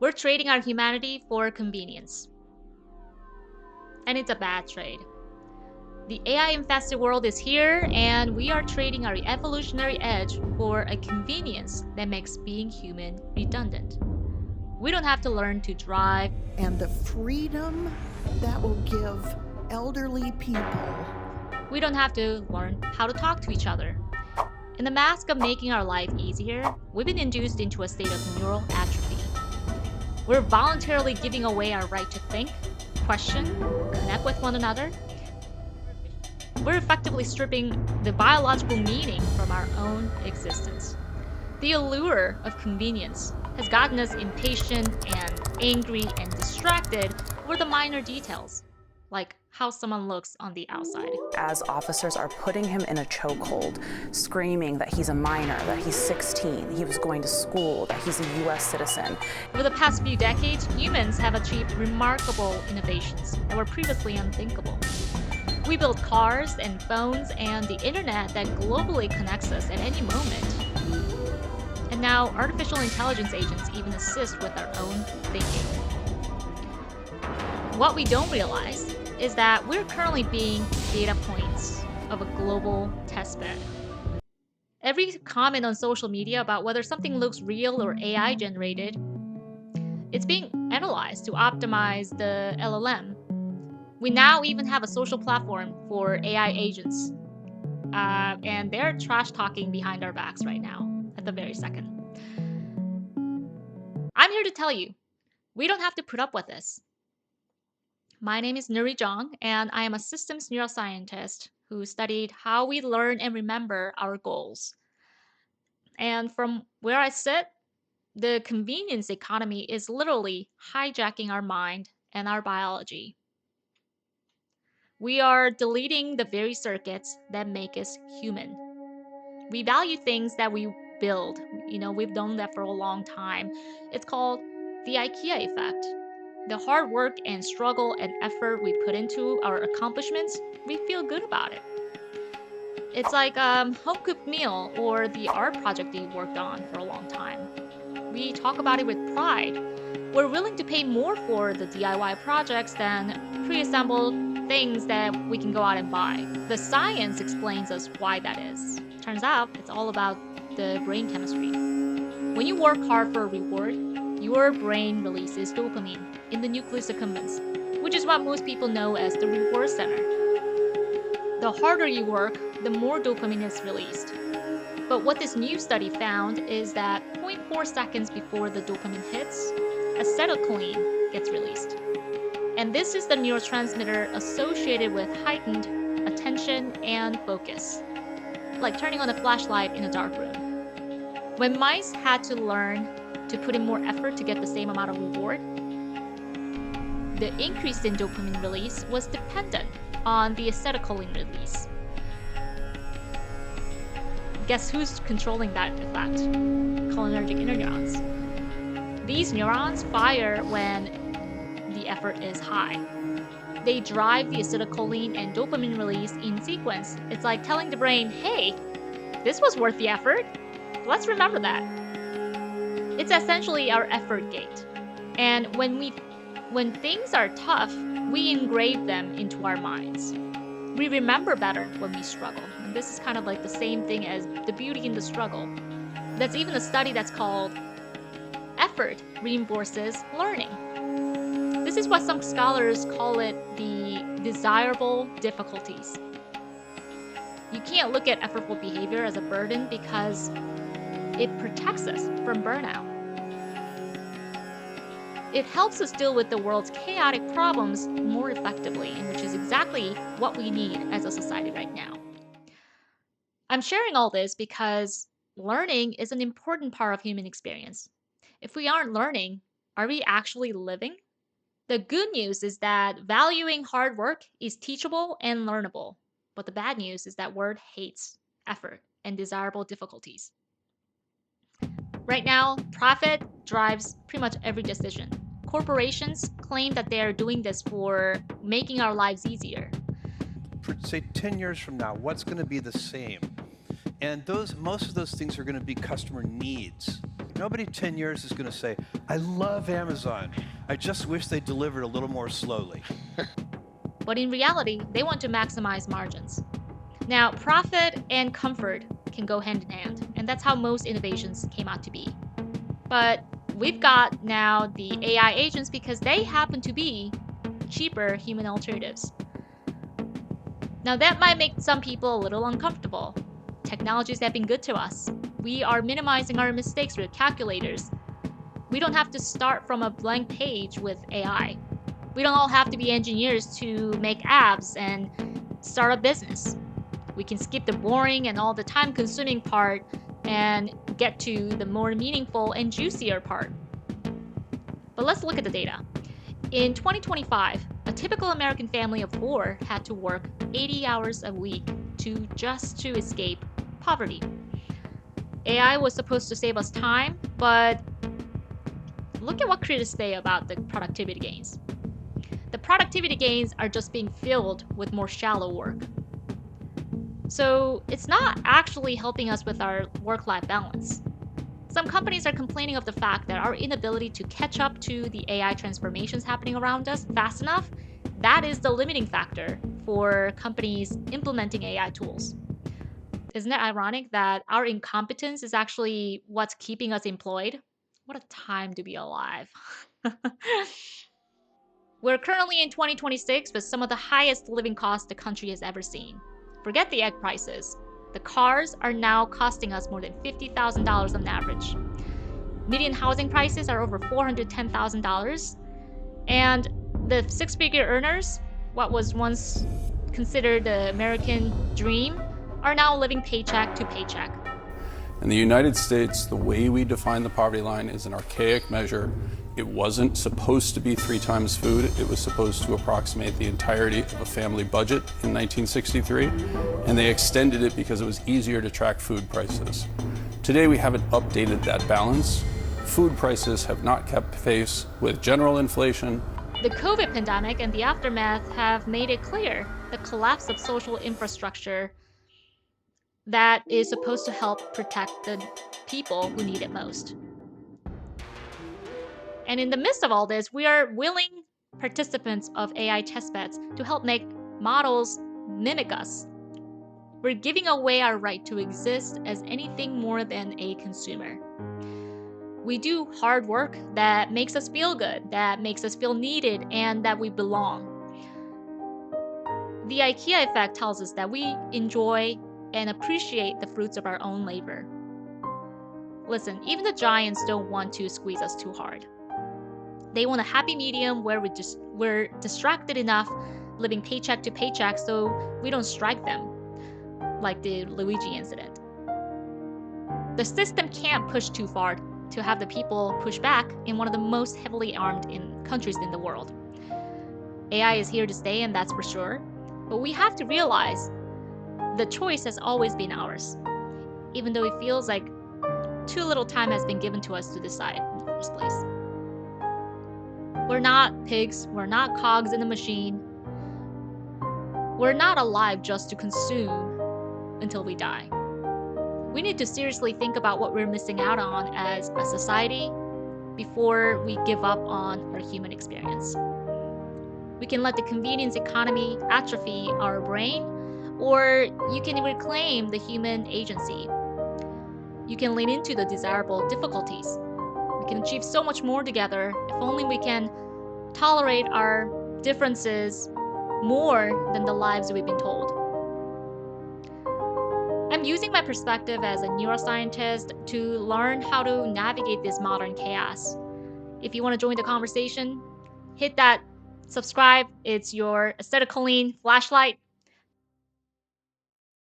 We're trading our humanity for convenience. And it's a bad trade. The AI-infested world is here, and we are trading our evolutionary edge for a convenience that makes being human redundant. We don't have to learn to drive. And the freedom that will give elderly people. We don't have to learn how to talk to each other. In the mask of making our life easier, we've been induced into a state of neural atrophy. We're voluntarily giving away our right to think, question, connect with one another. We're effectively stripping the biological meaning from our own existence. The allure of convenience has gotten us impatient and angry and distracted over the minor details, like how someone looks on the outside. As officers are putting him in a chokehold, screaming that he's a minor, that he's 16, he was going to school, that he's a US citizen. Over the past few decades, humans have achieved remarkable innovations that were previously unthinkable. We built cars and phones and the internet that globally connects us at any moment. And now artificial intelligence agents even assist with our own thinking. What we don't realize is that we're currently being data points of a global testbed. Every comment on social media about whether something looks real or AI generated, it's being analyzed to optimize the LLM. We now even have a social platform for AI agents. And they're trash talking behind our backs right now, at the very second. I'm here to tell you, we don't have to put up with this. My name is Nuri Zhang, and I am a systems neuroscientist who studied how we learn and remember our goals. And from where I sit, the convenience economy is literally hijacking our mind and our biology. We are deleting the very circuits that make us human. We value things that we build. We've done that for a long time. It's called the IKEA Effect. The hard work and struggle and effort we put into our accomplishments, we feel good about it. It's like a home-cooked meal or the art project you worked on for a long time. We talk about it with pride. We're willing to pay more for the DIY projects than pre-assembled things that we can go out and buy. The science explains us why that is. Turns out it's all about the brain chemistry. When you work hard for a reward, your brain releases dopamine in the nucleus accumbens, which is what most people know as the reward center. The harder you work, the more dopamine is released. But what this new study found is that 0.4 seconds before the dopamine hits, acetylcholine gets released. And this is the neurotransmitter associated with heightened attention and focus, like turning on a flashlight in a dark room. When mice had to learn to put in more effort to get the same amount of reward, the increase in dopamine release was dependent on the acetylcholine release. Guess who's controlling that effect? Cholinergic interneurons. These neurons fire when the effort is high. They drive the acetylcholine and dopamine release in sequence. It's like telling the brain, hey, this was worth the effort. Let's remember that. It's essentially our effort gate. And when things are tough, we engrave them into our minds. We remember better when we struggle. And this is kind of like the same thing as the beauty in the struggle. That's even a study that's called Effort Reinforces Learning. This is what some scholars call it the desirable difficulties. You can't look at effortful behavior as a burden because it protects us from burnout. It helps us deal with the world's chaotic problems more effectively, and which is exactly what we need as a society right now. I'm sharing all this because learning is an important part of human experience. If we aren't learning, are we actually living? The good news is that valuing hard work is teachable and learnable. But the bad news is that word hates effort and desirable difficulties. Right now, profit drives pretty much every decision. Corporations claim that they are doing this for making our lives easier. For, say, 10 years from now, what's going to be the same? And most of those things are going to be customer needs. Nobody 10 years is going to say, I love Amazon. I just wish they delivered a little more slowly. But in reality, they want to maximize margins. Now, profit and comfort can go hand in hand, and that's how most innovations came out to be. But we've got now the AI agents because they happen to be cheaper human alternatives. Now, that might make some people a little uncomfortable. Technologies have been good to us. We are minimizing our mistakes with calculators. We don't have to start from a blank page with AI. We don't all have to be engineers to make apps and start a business. We can skip the boring and all the time consuming part and get to the more meaningful and juicier part. But let's look at the data. In 2025, a typical American family of 4 had to work 80 hours a week just to escape poverty. AI was supposed to save us time, but look at what critics say about the productivity gains. The productivity gains are just being filled with more shallow work. So it's not actually helping us with our work-life balance. Some companies are complaining of the fact that our inability to catch up to the AI transformations happening around us fast enough, that is the limiting factor for companies implementing AI tools. Isn't it ironic that our incompetence is actually what's keeping us employed? What a time to be alive. We're currently in 2026 with some of the highest living costs the country has ever seen. Forget the egg prices. The cars are now costing us more than $50,000 on average. Median housing prices are over $410,000. And the six-figure earners, what was once considered the American dream, are now living paycheck to paycheck. In the United States, the way we define the poverty line is an archaic measure. It wasn't supposed to be 3 times food. It was supposed to approximate the entirety of a family budget in 1963, and they extended it because it was easier to track food prices. Today, we haven't updated that balance. Food prices have not kept pace with general inflation. The COVID pandemic and the aftermath have made it clear the collapse of social infrastructure that is supposed to help protect the people who need it most. And in the midst of all this, we are willing participants of AI testbeds to help make models mimic us. We're giving away our right to exist as anything more than a consumer. We do hard work that makes us feel good, that makes us feel needed, and that we belong. The IKEA Effect tells us that we enjoy and appreciate the fruits of our own labor. Listen, even the giants don't want to squeeze us too hard. They want a happy medium where we're distracted enough living paycheck to paycheck so we don't strike them, like the Luigi incident. The system can't push too far to have the people push back in one of the most heavily armed countries in the world. AI is here to stay, and that's for sure, but we have to realize the choice has always been ours, even though it feels like too little time has been given to us to decide in the first place. We're not pigs, we're not cogs in the machine. We're not alive just to consume until we die. We need to seriously think about what we're missing out on as a society before we give up on our human experience. We can let the convenience economy atrophy our brain, or you can reclaim the human agency. You can lean into the desirable difficulties. We can achieve so much more together if only we can tolerate our differences more than the lives we've been told. I'm using my perspective as a neuroscientist to learn how to navigate this modern chaos. If you want to join the conversation, hit that subscribe. It's your acetylcholine flashlight.